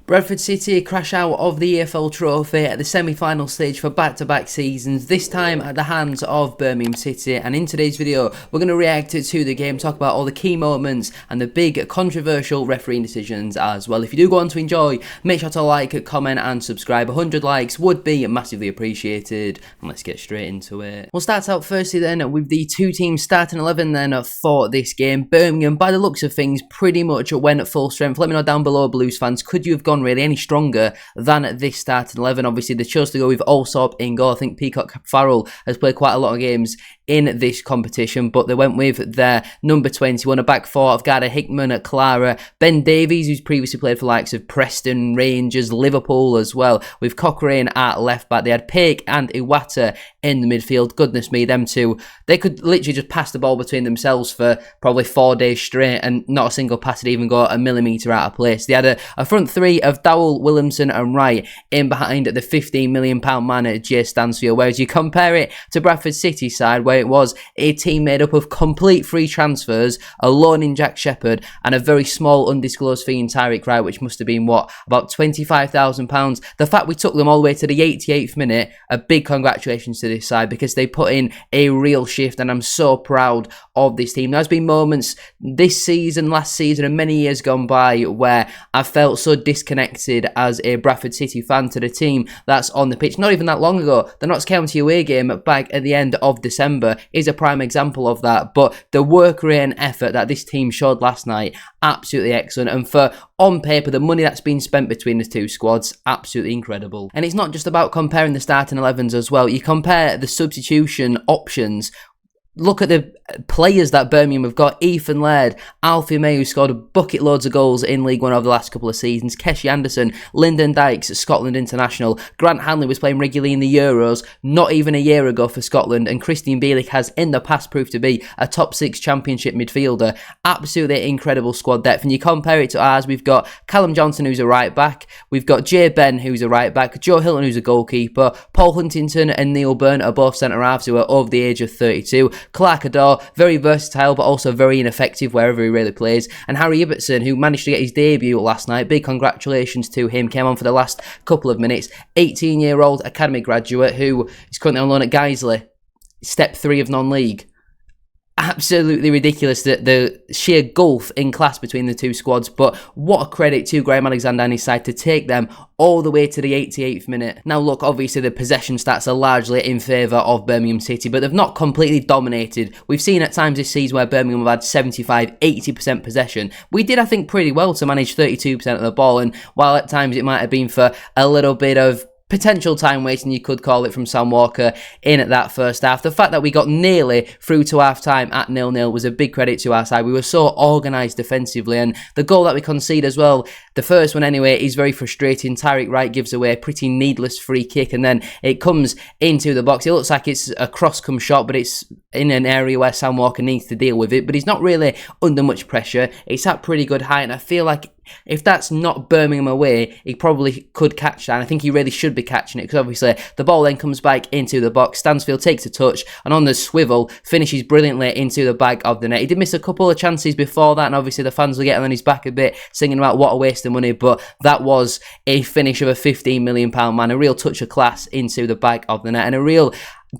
Bradford City crash out of the EFL Trophy at the semi-final stage for back-to-back seasons, this time at the hands of Birmingham City. And in today's video, we're going to react to the game, talk about all the key moments and the big controversial refereeing decisions as well. If you do go on to enjoy, make sure to like, comment and subscribe. 100 likes would be massively appreciated. And let's get straight into it. We'll start out firstly then with the two teams starting 11 then for this game. Birmingham, by the looks of things, pretty much went at full strength. Let me know down below, Blues fans, could you have gone really any stronger than this starting 11? Obviously they chose to go with Allsop in goal. I think Peacock Farrell has played quite a lot of games in this competition, but they went with their number 21, a back four of Garda Hickman at Clara, Ben Davies, who's previously played for likes of Preston, Rangers, Liverpool as well, with Cochrane at left back. They had Peake and Iwata in the midfield. Goodness me, them two, they could literally just pass the ball between themselves for probably 4 days straight and not a single pass had even got a millimetre out of place. They had a front three of Dowell, Williamson and Wright in behind the £15 million man at Jay Stansfield, whereas you compare it to Bradford City side, where it was a team made up of complete free transfers, a loan in Jack Shepherd and a very small undisclosed fee in Tyreek Wright, which must have been what, about £25,000. The fact we took them all the way to the 88th minute, a big congratulations to this side, because they put in a real shift and I'm so proud of this team. There's been moments this season, last season and many years gone by where I felt so disconnected as a Bradford City fan to the team that's on the pitch. Not even that long ago, the Notts County away game back at the end of December is a prime example of that. But the work rate and effort that this team showed last night, absolutely excellent. And for, on paper, the money that's been spent between the two squads, absolutely incredible. And it's not just about comparing the starting 11s as well. You compare the substitution options. Look at the players that Birmingham have got. Ethan Laird, Alfie May, who scored bucket loads of goals in League One over the last couple of seasons, Keshi Anderson, Lyndon Dykes, Scotland international, Grant Hanley was playing regularly in the Euros not even a year ago for Scotland, and Christian Bielik has in the past proved to be a top 6 championship midfielder. Absolutely incredible squad depth. And you compare it to ours, we've got Callum Johnson, who's a right back, we've got Jay Ben, who's a right back, Joe Hilton, who's a goalkeeper, Paul Huntington and Neil Byrne are both centre halves who are over the age of 32, Clark Adore, very versatile but also very ineffective wherever he really plays, and Harry Ibbotson, who managed to get his debut last night. Big congratulations to him, came on for the last couple of minutes. 18-year-old academy graduate who is currently on loan at Guiseley, step 3 of non-league. Absolutely ridiculous, the sheer gulf in class between the two squads, but what a credit to Graham Alexander and his side to take them all the way to the 88th minute. Now look, obviously the possession stats are largely in favour of Birmingham City, but they've not completely dominated. We've seen at times this season where Birmingham have had 75-80% possession. We did, I think, pretty well to manage 32% of the ball, and while at times it might have been for a little bit of potential time wasting, you could call it, from Sam Walker in at that first half, the fact that we got nearly through to half time at 0-0 was a big credit to our side. We were so organised defensively, and the goal that we concede as well, the first one anyway, is very frustrating. Tyreek Wright gives away a pretty needless free kick and then it comes into the box. It looks like it's a cross-come shot, but it's in an area where Sam Walker needs to deal with it, but he's not really under much pressure. It's at pretty good height, and I feel like if that's not Birmingham away, he probably could catch that, and I think he really should be catching it, because obviously the ball then comes back into the box. Stansfield takes a touch and on the swivel finishes brilliantly into the back of the net. He did miss a couple of chances before that, and obviously the fans were getting on his back a bit, singing about what a waste of money, but that was a finish of a £15 million man, a real touch of class into the back of the net, and a real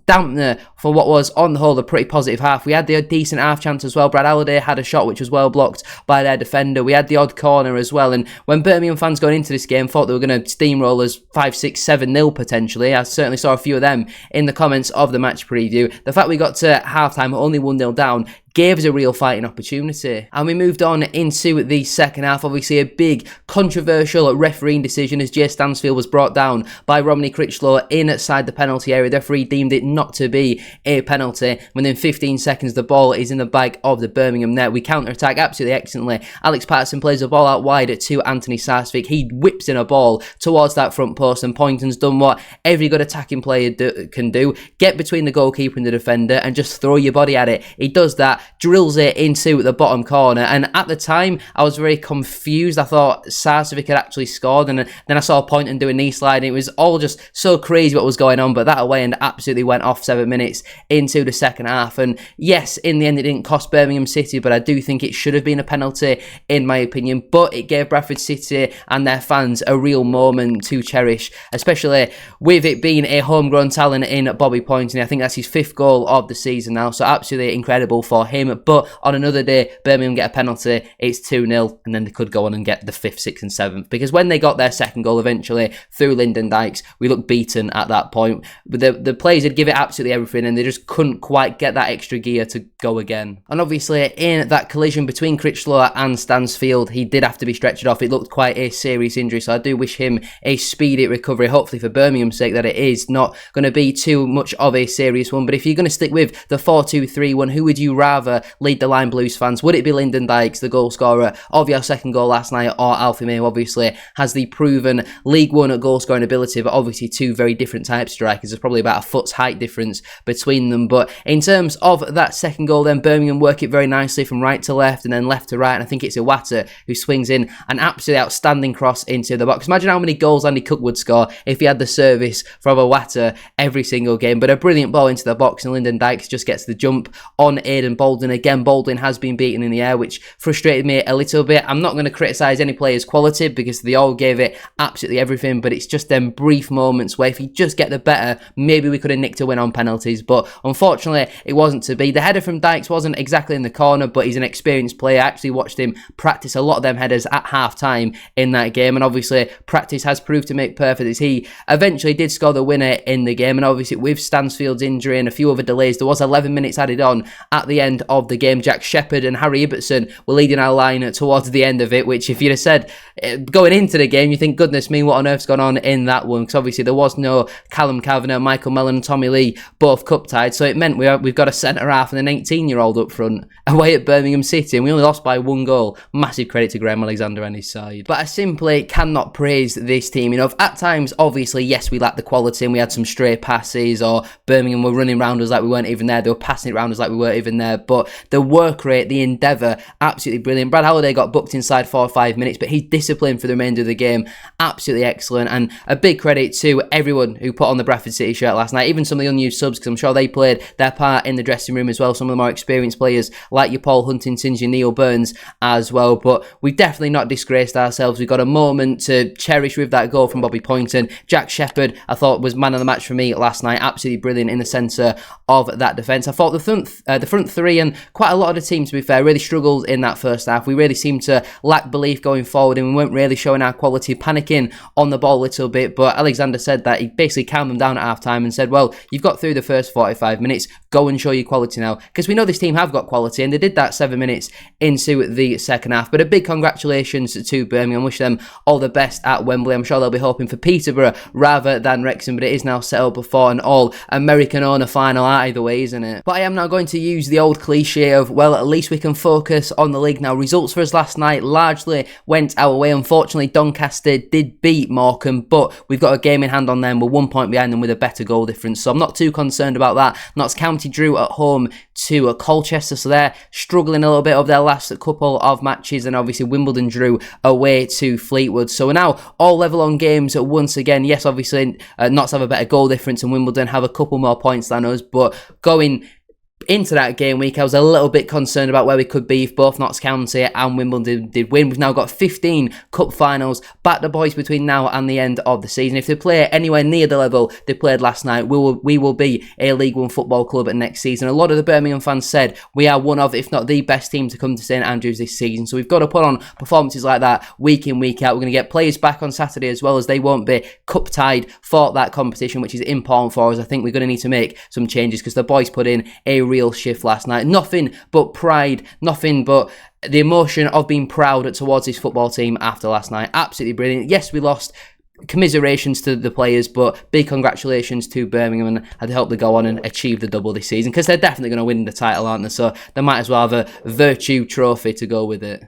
dampener for what was on the whole a pretty positive half. We had the decent half chance as well. Brad Halliday had a shot which was well blocked by their defender. We had the odd corner as well, and when Birmingham fans going into this game thought they were going to steamroll us 5-6-7-0 potentially, I certainly saw a few of them in the comments of the match preview. The fact we got to half-time only 1-0 down gave us a real fighting opportunity. And we moved on into the second half. Obviously a big controversial refereeing decision as Jay Stansfield was brought down by Romney Critchlow inside the penalty area. The referee deemed it not to be a penalty. Within 15 seconds the ball is in the bag of the Birmingham net. We counter-attack absolutely excellently. Alex Patterson plays the ball out wide to Anthony Sarsfield. He whips in a ball towards that front post, and Poynton's done what every good attacking player can do. Get between the goalkeeper and the defender and just throw your body at it. He does that, that, drills it into the bottom corner. And at the time, I was very confused. I thought Sarcevic had actually scored, and then I saw Poynton do a knee slide, and it was all just so crazy what was going on. But that away end absolutely went off 7 minutes into the second half. And yes, in the end, it didn't cost Birmingham City, but I do think it should have been a penalty, in my opinion. But it gave Bradford City and their fans a real moment to cherish, especially with it being a homegrown talent in Bobby Poynton. I think that's his 5th goal of the season now, so absolutely incredible for him. But on another day, Birmingham get a penalty, it's 2-0, and then they could go on and get the 5th, 6th and 7th, because when they got their second goal eventually through Lyndon Dykes, we looked beaten at that point. But the players had given it absolutely everything, and they just couldn't quite get that extra gear to go again. And obviously, in that collision between Critchlow and Stansfield, he did have to be stretchered off. It looked quite a serious injury, so I do wish him a speedy recovery, hopefully for Birmingham's sake, that it is not going to be too much of a serious one. But if you're going to stick with the 4-2-3-1, who would you rather lead the line, Blues fans? Would it be Lyndon Dykes, the goal scorer of your second goal last night, or Alfie May, who obviously has the proven League One goal scoring ability, but obviously two very different types of strikers? There's probably about a foot's height difference between them. But in terms of that second goal, then Birmingham work it very nicely from right to left and then left to right, and I think it's Iwata who swings in an absolutely outstanding cross into the box. Imagine how many goals Andy Cook would score if he had the service from Iwata every single game. But a brilliant ball into the box, and Lyndon Dykes just gets the jump on Aidan Baldwin. Again, Baldwin has been beaten in the air, which frustrated me a little bit. I'm not going to criticise any player's quality because they all gave it absolutely everything, but it's just them brief moments where if you just get the better, maybe we could have nicked a win on penalties. But unfortunately, it wasn't to be. The header from Dykes wasn't exactly in the corner, but he's an experienced player. I actually watched him practice a lot of them headers at half-time in that game, and obviously practice has proved to make perfect, as he eventually did score the winner in the game. And obviously with Stansfield's injury and a few other delays, there was 11 minutes added on at the end of the game. Jack Shepherd and Harry Ibbotson were leading our line towards the end of it, which if you'd have said going into the game, you think, goodness me, what on earth's gone on in that one? Because obviously there was no Callum Kavanagh, Michael Mellon and Tommy Lee, both cup tied, so it meant we've got a centre-half and an 18-year-old up front away at Birmingham City, and we only lost by 1 goal. Massive credit to Graham Alexander and his side. But I simply cannot praise this team enough. At times, obviously, yes, we lacked the quality and we had some stray passes, or Birmingham were running round us like we weren't even there. They were passing it round us like we weren't even there. But the work rate, the endeavour, absolutely brilliant. Brad Halliday got booked inside 4 or 5 minutes, but his discipline for the remainder of the game, absolutely excellent. And a big credit to everyone who put on the Bradford City shirt last night, even some of the unused subs, because I'm sure they played their part in the dressing room as well. Some of the more experienced players like your Paul Huntingtons, your Neil Burns as well. But we've definitely not disgraced ourselves. We've got a moment to cherish with that goal from Bobby Poynton. Jack Shepherd, I thought, was man of the match for me last night. Absolutely brilliant in the centre of that defence. I thought the front three and quite a lot of the team, to be fair, really struggled in that first half. We really seemed to lack belief going forward, and we weren't really showing our quality, panicking on the ball a little bit. But Alexander said that he basically calmed them down at half time and said, well, you've got through the first 45 minutes, go and show your quality now, because we know this team have got quality, and they did that 7 minutes into the second half. But a big congratulations to Birmingham. Wish them all the best at Wembley. I'm sure they'll be hoping for Peterborough rather than Wrexham, but it is now set up for an all-American owner final either way, isn't it? But I am now going to use the old cliche of, well, at least we can focus on the league now. Results for us last night largely went our way. Unfortunately, Doncaster did beat Morecambe, but we've got a game in hand on them. We're 1 point behind them with a better goal difference, so I'm not too concerned about that. Notts County drew at home to Colchester, so they're struggling a little bit of their last couple of matches, and obviously Wimbledon drew away to Fleetwood. So we're now all level on games once again. Yes, obviously Notts have a better goal difference and Wimbledon have a couple more points than us, but going into that game week, I was a little bit concerned about where we could be if both Notts County and Wimbledon did win. We've now got 15 cup finals back to boys between now and the end of the season. If they play anywhere near the level they played last night, we will be a League One football club at next season. A lot of the Birmingham fans said we are one of, if not the best team to come to St Andrews this season. So we've got to put on performances like that week in, week out. We're going to get players back on Saturday as well, as they won't be cup tied for that competition, which is important for us. I think we're going to need to make some changes because the boys put in a real shift last night. Nothing but pride, nothing but the emotion of being proud towards this football team after last night. Absolutely brilliant. Yes, we lost. Commiserations to the players, but big congratulations to Birmingham, and I hope they go on and achieve the double this season, because they're definitely going to win the title, aren't they? So they might as well have a virtue trophy to go with it.